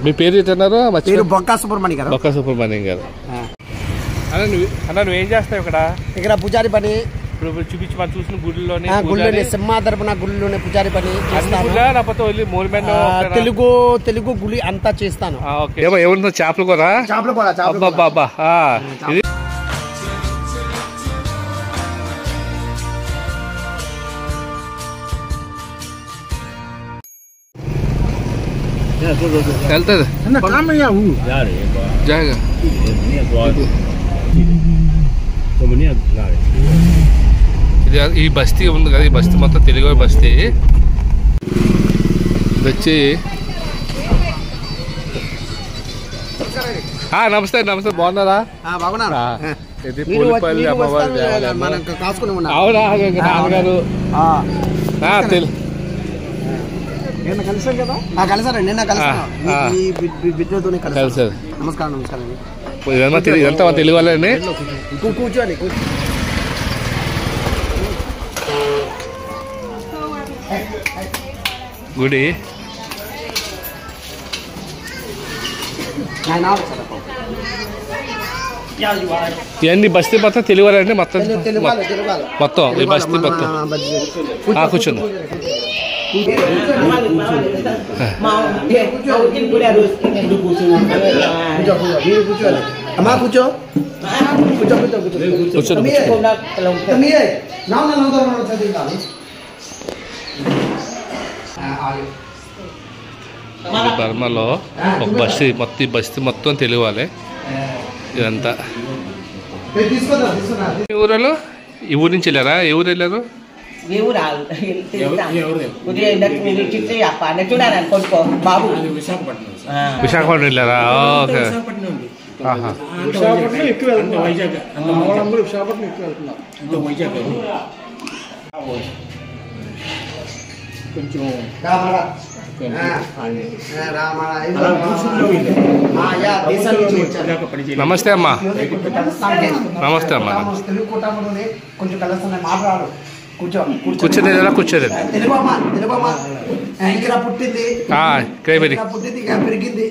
మీ పేరు ఏంటన్నారు? పేరు బొక్క సుబ్రహ్మణ్యం గారు. బొక్క సుబ్రహ్మణ్యం గారు. అన్న నువ్వేం చేస్తావు ఇక్కడ? ఇక్కడ పూజారి పని. ఇప్పుడు చూపించి మనం చూసిన గుడిలోనే సింహాదర్పణ గుడిలోనే పూజారి పని తెలుగు గుడి అంతా చేస్తాను. ఏమన్నా చేపలు కూడా? బాబా వెళ్తుంది జాగా. ఇది ఈ బస్తీ ఉంది కదా, ఈ బస్తీ మొత్తం తెలుగు బస్తీ. ఇది వచ్చి నమస్తే నమస్తే, బాగున్నారా? ఇది పూలపల్లి అమ్మవారి అవునా నాన్నగారు? కలిసారు కదా, కలిసారండి. నిన్న కలిసారు. నమస్కారం. నమస్కారం. ఇదంతా తెలుగు వాళ్ళండి. కూర్చోండి. గుడి ఇవన్నీ బస్తీ మొత్తం తెలుగు వాళ్ళండి. మొత్తం ఈ బస్తీ మొత్తం కూర్చోండి. అమ్మా కూర్చో. బర్మాలో ఒక బస్తీ మొత్తం, ఈ బస్తీ మొత్తం తెలుగు వాళ్ళే. ఇదంతా ఊరలో ఈ ఊరి నుంచి వెళ్ళారా? ఏ ఊరు వెళ్ళారు? విశాఖపట్నం వెళ్ళారా? ఓకే. నమస్తే అమ్మా. నమస్తే అమ్మా. కూర్చోలేదా? కూర్చోలేదు. ఇక్కడ పుట్టింది, పెరిగింది.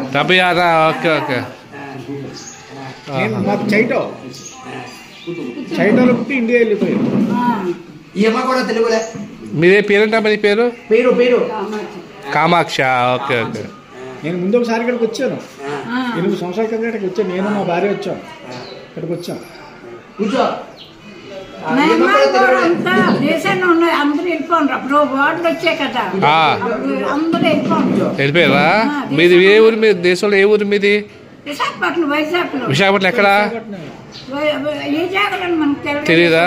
76. Okay okay. చైనాలో పుట్టి ఇండియా వెళ్ళిపోయింది. ఈ అమ్మ కూడా తెలుగులే. మీదే పేరేంటా? మీ పేరు? పేరు కామాక్ష. Okay okay. నేను ముందు ఒకసారి ఇక్కడికి వచ్చాను. 8 సంవత్సరాల కింద ఇక్కడికి వచ్చాను. నేను మా భార్య వచ్చాం. ఇక్కడికి వచ్చాం. కూర్చో. వెళ్ళిపోయారా? మీది ఏ ఊరు? మీ దేశంలో ఏ ఊరు మీది? విశాఖపట్నం. ఎక్కడ తెలీదా?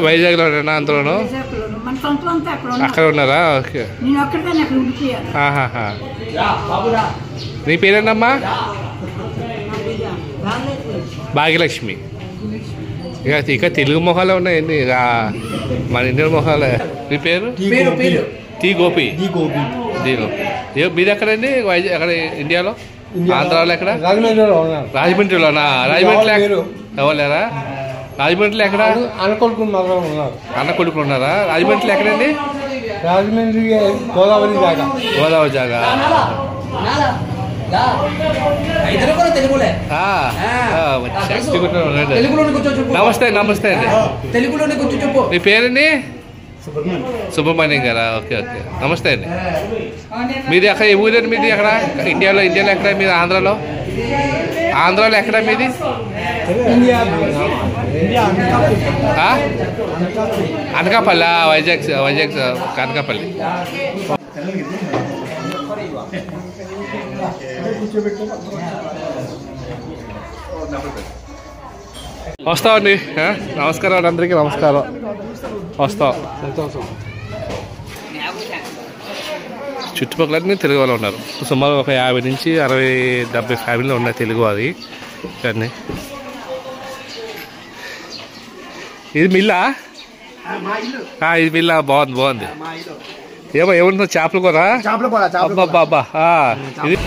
వైజాగ్ లోనేనా? అందులోను అక్కడ ఉన్నారా? ఓకే. నీ పేరేంటమ్మా? భాగ్యలక్ష్మి. ఇక తెలుగు మొహాలే ఉన్నాయండి, ఇక మన ఇండియన్ మొహాలే. మీ పేరు? టీ గోపి. మీది ఎక్కడండి? ఎక్కడ ఇండియాలో? ఆంధ్రాలో ఎక్కడ? రాజమండ్రిలోనా? రాజమండ్రిలో ఎవరు లేరా? రాజమండ్రిలో ఎక్కడ? అన్న కొడుకులు ఉన్నారా? రాజమండ్రిలో ఎక్కడండి? రాజమండ్రి గోదావరి జాగా. నమస్తే. నమస్తే అండి. మీ పేరండి? సుబ్రహ్మణ్యం గారా? Okay okay. నమస్తే అండి. మీది ఎక్కడ? ఏ ఊరండి మీది? ఎక్కడ ఇండియాలో? ఎక్కడ మీది? ఆంధ్రాలో ఎక్కడ మీది? అనకాపల్లి. వైజాగ్ అనకాపల్లి. వస్తామండి. నమస్కారం అందరికీ. నమస్కారం. వస్తాం. చుట్టుపక్కలన్నీ తెలుగు వాళ్ళు ఉన్నారు. సుమారు ఒక 50 నుంచి 60-70 ఫ్యామిలీలు ఉన్నాయి తెలుగు అది. కానీ ఇది మిల్లా? ఇది మిల్లా. బాగుంది. ఏమన్నా చేపలు కూడా? బాబా. ఇది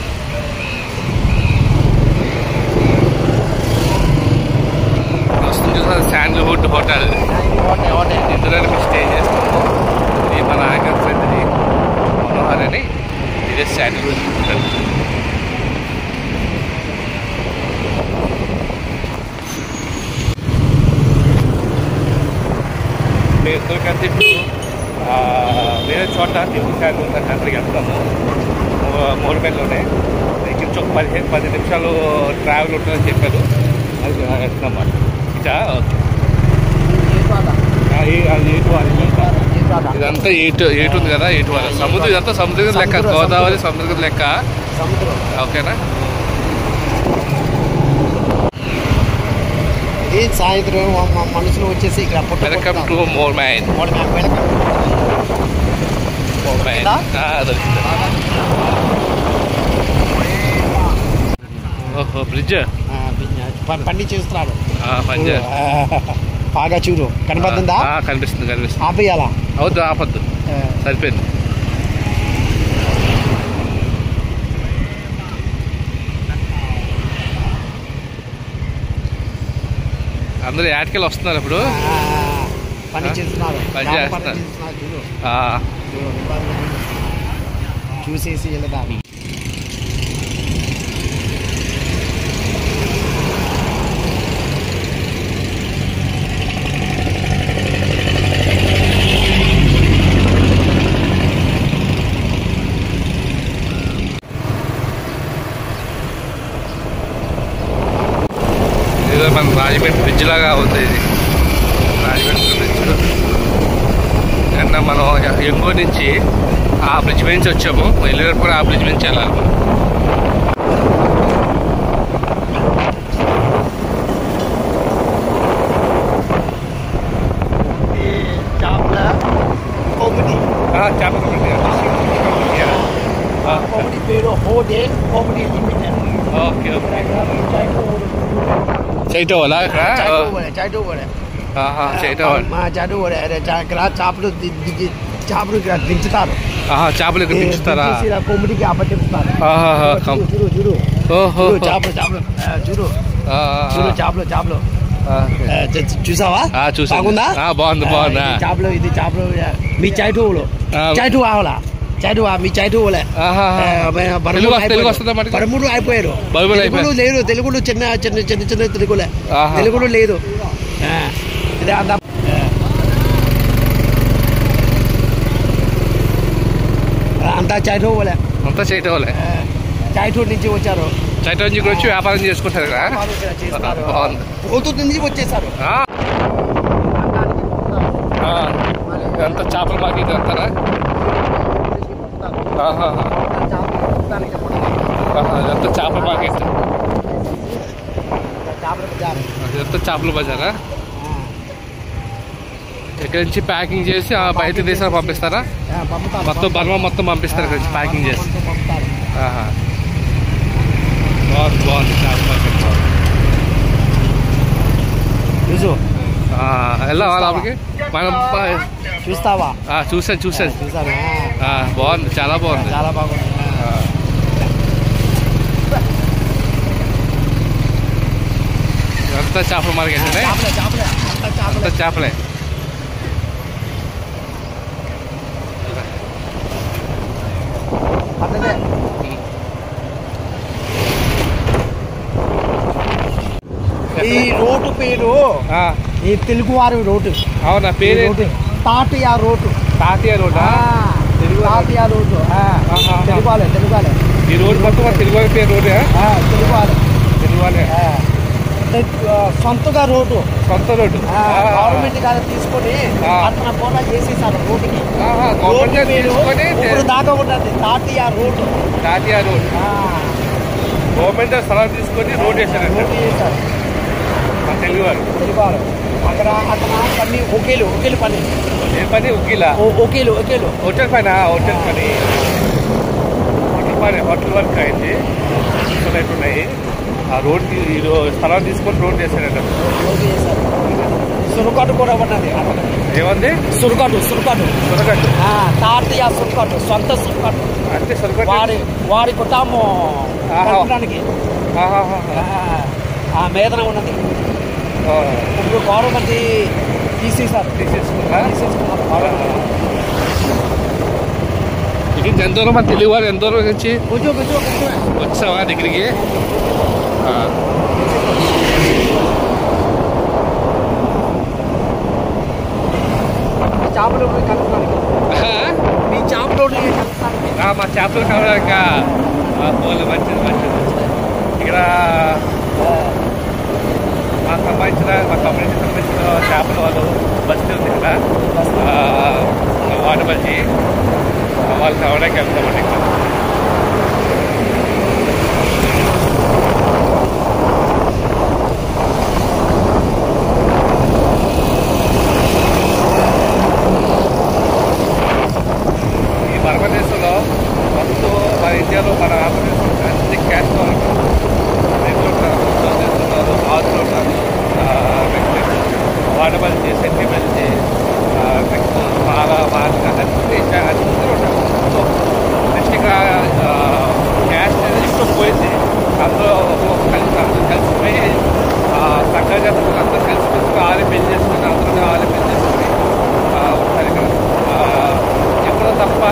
శాండల్వుడ్ హోటల్. ఇందులో స్టే చేస్తాము. ఇది మన ఆంధ్ర ఫ్రెండ్ది. శాండిల్వుడ్ ఎందుకంటే ఇప్పుడు వేరే చోట తెలుగు ఉన్న అక్కడికి వెళ్తాము మోడపల్లిలోనే ఇంకొంచెం 15-10 నిమిషాలు ట్రావెల్ ఉంటుందని చెప్పారు. అది వెళ్తున్నాం ఇటా. ఇదంతా ఏటు ఉంది కదా, ఏటు వల్ల సముద్రం, ఇదంతా సముద్రం లెక్క, గోదావరి సముద్రం లెక్క. ఓకేనా? సాయంత్రం మనుషులు వచ్చేసి ఇక్కడ వెల్కమ్ టు మోర్మైన్. ఓహో బ్రిడ్జ్ పని చేస్తున్నాడు. బాగా చూడు, కనపడుతుందా? కనిపిస్తుంది. ఆపేయాలా? అవుద్దు, ఆపద్దు, సరిపోయింది. అందరూ యాటికెళ్ళి వస్తున్నారు ఇప్పుడు. పని చేస్తున్నారు, చూసేసి వెళ్దాం. మన రాజమండ్రి బ్రిడ్జ్ లాగా ఉంది ఇది, రాజమండ్రి బ్రిడ్జ్. నిన్న మనం ఎంగూరు నుంచి ఆ బ్రిడ్జ్ నుంచి వచ్చాము, వెళ్ళేటప్పుడు కూడా ఆ బ్రిడ్జ్ నుంచి వెళ్ళాలి. Okay okay. చైటోవాలా ఇక్కడ? చేపలు ఇక్కడ దించుతారు. చేపలు ఇక్కడ దించుతారా? కొమ్మిడికి అప్పచెప్తారు. చూడు చేపలు చూసావా? బాగుందా? బాగుంది. చేపలు ఇది చేపలు. మీ చైటు ఆవలా మీ చైటు పదమూడు అయిపోయారు. తెలుగులో లేదు, తెలుగులో చిన్న చిన్న చిన్న చిన్న తెలుగులే, తెలుగులో లేదు. ఇదే అంతా చైటు నుంచి వచ్చారు. చైటు నుంచి వచ్చి వ్యాపారం చేసుకుంటారు కదా. పోతు నుంచి వచ్చేసారు. ఎంత చేపల మార్కెట్ అంటారా? ఇదంతా చేపల మార్కెట్, ఇదంతా చేపల బజారా? ఇక్కడ నుంచి ప్యాకింగ్ చేసి బయట దేశాలు పంపిస్తారా? మొత్తం బర్మా మొత్తం పంపిస్తారు ఇక్కడ నుంచి ప్యాకింగ్ చేసి. బాగుంది చేపల మార్కెట్. వెళ్ళావా లోపలికి? మనం చూస్తావా? చూసాను. బాగుంది, చాలా బాగుంది. అంతా చేపల మార్కెట్ అంతా చేపలే. ఈ రోడ్డు పేరు ఈ తెలుగు వారి రోడ్డు. అవునా? పేరు తాటియా రోడ్డు. తాటియా రోడ్డా? తాటియా రోడ్డు తెలుగు. ఈ రోడ్డు మొత్తం తెలుగు వాళ్ళ పేరు రోడ్డే? తెలుగు వాళ్ళే. సొంతగా రోడ్డు, గవర్నమెంట్ గారు తీసుకొని అతను కూడా చేసేసారు రోడ్డుకి. ఇప్పుడు దాకా ఉన్నది తాటియా రోడ్డు. గవర్నమెంట్ స్థలం తీసుకొని రోడ్ వేసారు. తెలుగు వారు అక్కడ అతను పని ఒకేలు పని. ఏ పని? ఒకేలు హోటల్ పని. హోటల్ వర్క్ అయింది. ఉన్నాయి. ఆ రోడ్కి స్థలం తీసుకొని రోడ్ చేశారంట. సురకట్టు కూడా ఉన్నది. ఏముంది? సురకట్టు తాతయ్య సురకట్టు, సొంత సురకట్టు. అంటే సురకట్టు వారి కుటుంబం పెట్టడానికి ఆ మేదన ఉన్నది. ఇప్పుడు గవర్నమెంట్ తీసేసుకున్నారు. ఇది ఎంత దూరం మన తెలుగు వారు ఎంత దూరం నుంచి వచ్చావా దగ్గరికి మా చేపలు కావడాక మంచిది ఇక్కడ మా కమ్యూనిటీ సంబంధించిన చేపలు వాళ్ళు బస్తీ ఉంది కదా వాటర్ బజ్జి వాళ్ళు కావడానికి వెళ్తామండి ఇక్కడ ఈ భారతదేశంలో మొత్తం మన ఇండియాలో మన ఆంధ్రప్రదేశ్ అన్ని క్యాస్ట్ ఉన్నారు ఆదులు ఉన్నారు వాటర్ బజ్జి సెంటి బజ్జి నెక్స్ట్ బాగా అన్ని ఉంటారు నెక్స్ట్ ఇక్కడ క్యాస్ట్ అనేది పోయింది అందులో కలిసిపోయి చక్కగా అందరూ కలిసిపోయి ఆలి పెళ్లి చేసుకుని అందరూ ఆలి పెళ్లి చేసుకుని ఉంటారు ఇక్కడ ఎప్పుడో తప్ప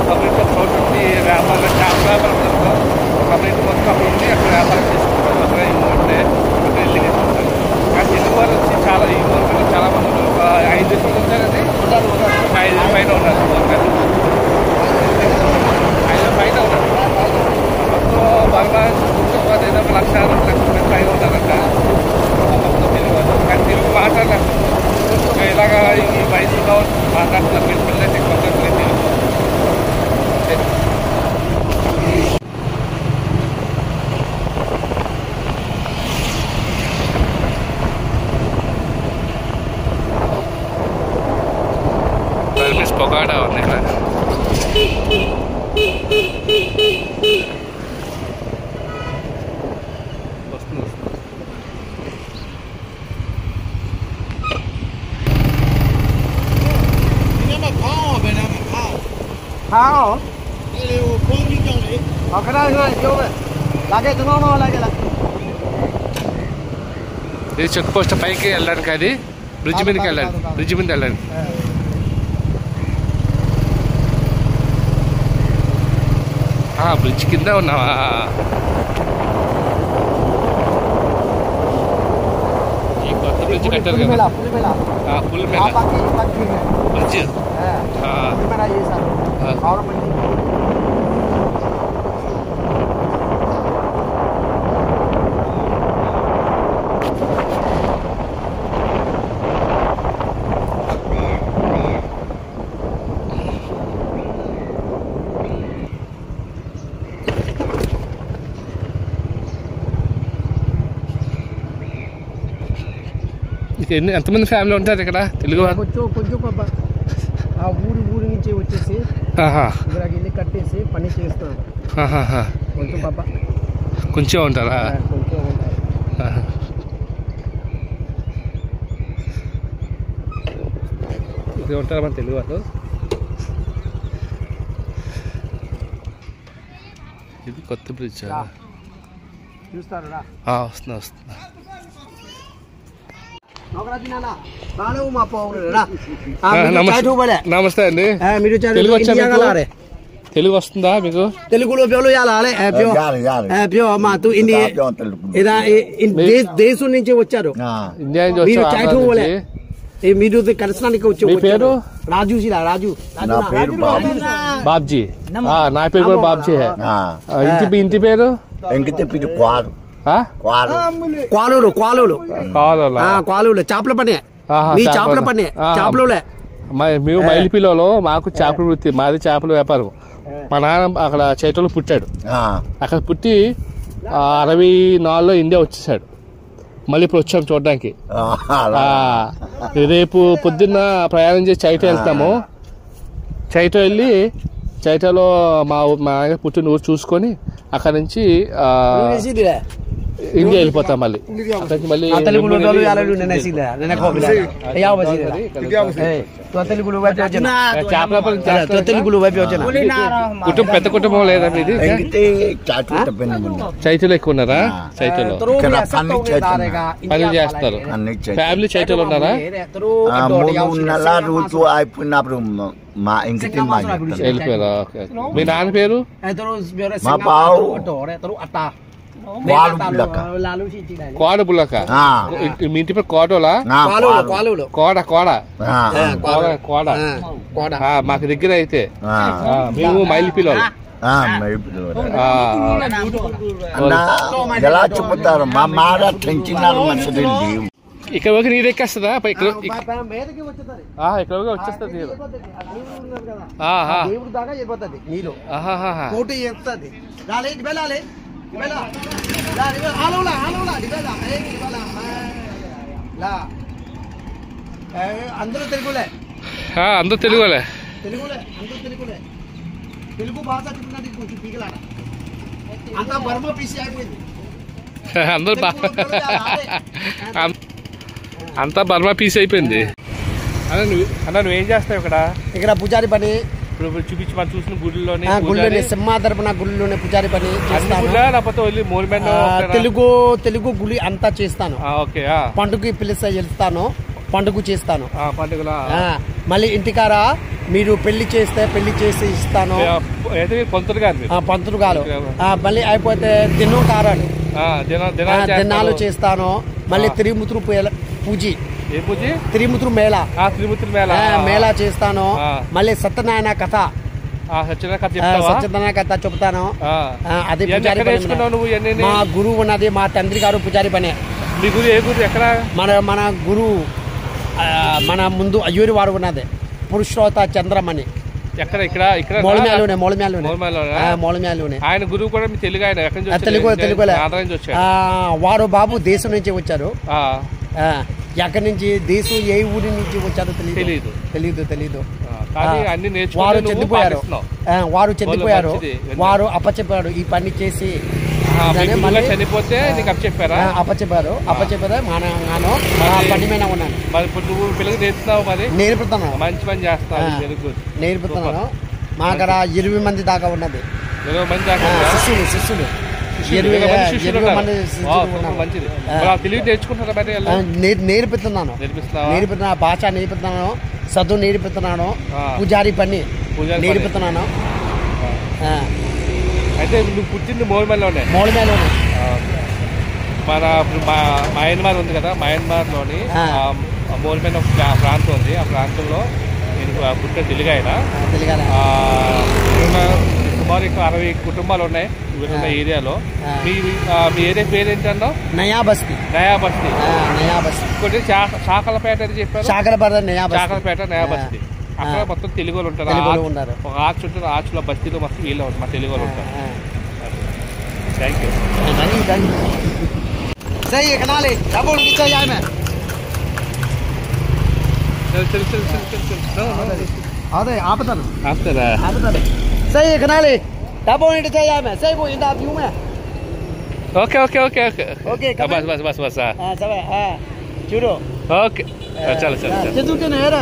కమ్యూనిటీ తోటి వ్యాపారం చేపల వ్యాపారం కమ్యూనిటీ మొత్తం అక్కడ ఉండి అక్కడ వ్యాపారం చేసుకుంటారు అక్కడ ఉంటే అక్కడ వెళ్ళి చేసుకుంటారు కానీ తెలుగు వాళ్ళు వచ్చి చాలా ఈ ఊరు చాలా మంది 5 దేశాలు ఉంటారండి 5 పైన ఉన్నారు 5 పైన ఉన్నారు మొత్తం బాగా ఏదో 1 లక్ష 2 లక్షల పైన ఉన్నారంట మొత్తం తెలుగు వాళ్ళు కానీ తెలుగు మాట్లాడలేదు ఇలాగా ఈ వయసులో మాట్లాడుతున్నారు పిల్లలకి కొత్త తెలుగు పొగాడా ఉంది ఇక్కడ వస్తుంది ఇది చెక్ పోస్ట్ పైకి వెళ్ళడానికి అది బ్రిడ్జ్ మీదకి వెళ్ళాలి బ్రిడ్జ్ మీద వెళ్ళండి బ్రిడ్జ్ కింద ఉన్నావా ఈ కొత్త బ్రిడ్జ్ కట్టారు కదా పుల్ మేళ బ్రిడ్జ్ ఎంతమంది ఫ్యామిలీ ఉంటారు ఇక్కడ తెలుగు కొంచెం ఆ ఊరి నుంచి వచ్చేసి ఇక్కడికి వెళ్ళి కట్టేసి పని చేస్తున్నాం కొంచెం బాబా కొంచెం ఉంటారా ఇక్కడ ఉంటారా మన తెలుగు వాళ్ళు ఇది కొత్త బ్రిడ్జ్ చూస్తారా వస్తున్నా వస్తున్నా నమస్తే అండి తెలుగు వస్తుందా మీకు తెలుగులో దేశం నుంచి వచ్చారు మీరు కలిసడానికి వచ్చి పేరు రాజు రాజు బాబ్జీ నా పేరు కూడా బాబ్జీ ఇంటి పేరు క్వాలూరు చేపల పని మీ చేపల పని చేపలే మేము మైలిపిల్లలో మాకు చేపల వృత్తి మాది చేపల వ్యాపారం మా నాన్న అక్కడ చేతులు పుట్టాడు అక్కడ పుట్టి 64లో ఇండియా వచ్చేసాడు మళ్ళీ ఇప్పుడు వచ్చాము చూడడానికి రేపు పొద్దున్న ప్రయాణం చేసి చైటా వెళ్తాము చైటా వెళ్ళి చైటాలో మా ఆయన పుట్టిన ఊరు చూసుకొని అక్కడ నుంచి ఇండియా వెళ్ళిపోతాం మళ్ళీ కుటుంబం పెద్ద కుటుంబం లేదా మీది చైతలో ఎక్కువ ఉన్నారా చైతలో పని చేస్తారు ఫ్యామిలీ చైతలో ఉన్నారా మా ఇంకటి మా చెప్తాను. వెళ్ళిపోయారా? Okay okay. మీ నాన్న పేరు? Ma pau. Kuala Bulaka. కోడ బుల్లక. మీ ఇంటి పేరు కోడోలా? కోడ కోడ కోడ కోడ. మాకు దగ్గర అయితే మేము మైలు పిల్లలు. ఎలా చెప్తారు మా మాట టెన్షన్ మనుషులు ఇక్కడ వరకు నీరు ఎక్కేస్తుందా? ఇక్కడ వచ్చేస్తుంది నీరు. దేవుడు దాకా వెళ్ళిపోతుంది నీళ్ళు. కోటి ఎక్కుతుంది. అందరూ తెలుగులే. అందరూ తెలుగులే. తెలుగులే అందరూ తెలుగులే. తెలుగు భాష చెప్తున్నది కొంచెం పీగలాడ. అంతా బర్మా పీసి అయిపోయింది. అందరూ అంతా బర్మా పీస్ అయిపోయింది. అన్న నువ్వేం చేస్తావు ఇక్కడ? ఇక్కడ పూజారి పని. ఇప్పుడు చూపించి మనం చూసిన గుడిలోనే సింహాదర్పణ గుడిలోనే పూజారి పని తెలుగు గుడి అంతా చేస్తాను. పండుగ పిలిస్తే వెళ్తాను, పండుగ చేస్తాను. మళ్ళీ ఇంటికార మీరు పెళ్లి చేస్తే పెళ్లి చేసి ఇస్తాను. పంతులు గారు మళ్ళీ అయిపోతే దినాలు చేస్తాను. మళ్ళీ తిరుముతురు పూజి తిరుముతురు మేళా చేస్తాను. మళ్ళీ సత్యనారాయణ కథ సత్యనారాయణ కథ చెప్తాను. అది పూజారి పని. మా గురువు ఉన్నది, మా తండ్రి గారు పూజారి పనే. మీ గురు ఏ గురు? ఎక్కడ? మన గురువు మన ముందు అయ్యూరి వారు ఉన్నది, పురుషోత్త చంద్రమణి. ఎక్కడ? ఇక్కడ ఇక్కడ మౌళమ్యాలోనే. ఆయన గురువు కూడా తెలుగు. ఆయన తెలుగులే. వారు బాబు దేశం నుంచి వచ్చారు. ఎక్కడి నుంచి దేశం ఏ ఊరి నుంచి వచ్చారో తెలీదు. వారు చనిపోయారు. వారు అప్పచెప్పారు ఈ పని చేసి. చనిపోతే అప్పచెప్పారు. పని మీద ఉన్నాను. నేర్పుతున్నాను. మా దగ్గర 20 మంది దాకా ఉన్నది. 20 మంది శిష్యులు. నేర్పుతున్నాను. భాష నేర్పుతున్నాను, చదువు నేర్పుతున్నాను, పూజారి పని నేర్పుతున్నాను. అయితే నువ్వు పుట్టింది మౌళమేలోనే. మన మయన్మార్ ఉంది కదా, మయన్మార్లోని మౌళమేలో ప్రాంతం ఉంది. ఆ ప్రాంతంలో నేను పుట్టిన తెలుగు ఆయన. సుమారు 60 కుటుంబాలు ఉన్నాయి ఏరియాలో. మీ ఏరియా పేరు ఏంటన్నావు? నయా బస్తీ. ఇంకోటి చాకలపేట అని చెప్పారు. చాకలపేట నయా బస్తీ. అక్కడ మొత్తం తెలుగు వాళ్ళు ఉంటారు. ఒక ఆర్చ్ ఉంటుంది. ఆర్చ్లో బస్తీలో మొత్తం వీళ్ళు మా తెలుగు వాళ్ళు ఉంటారు. Thank you. అదే ఆపుతాను. సరే okay okay okay okay bus bus bus bus చూడు. ఓకే చలో చలో.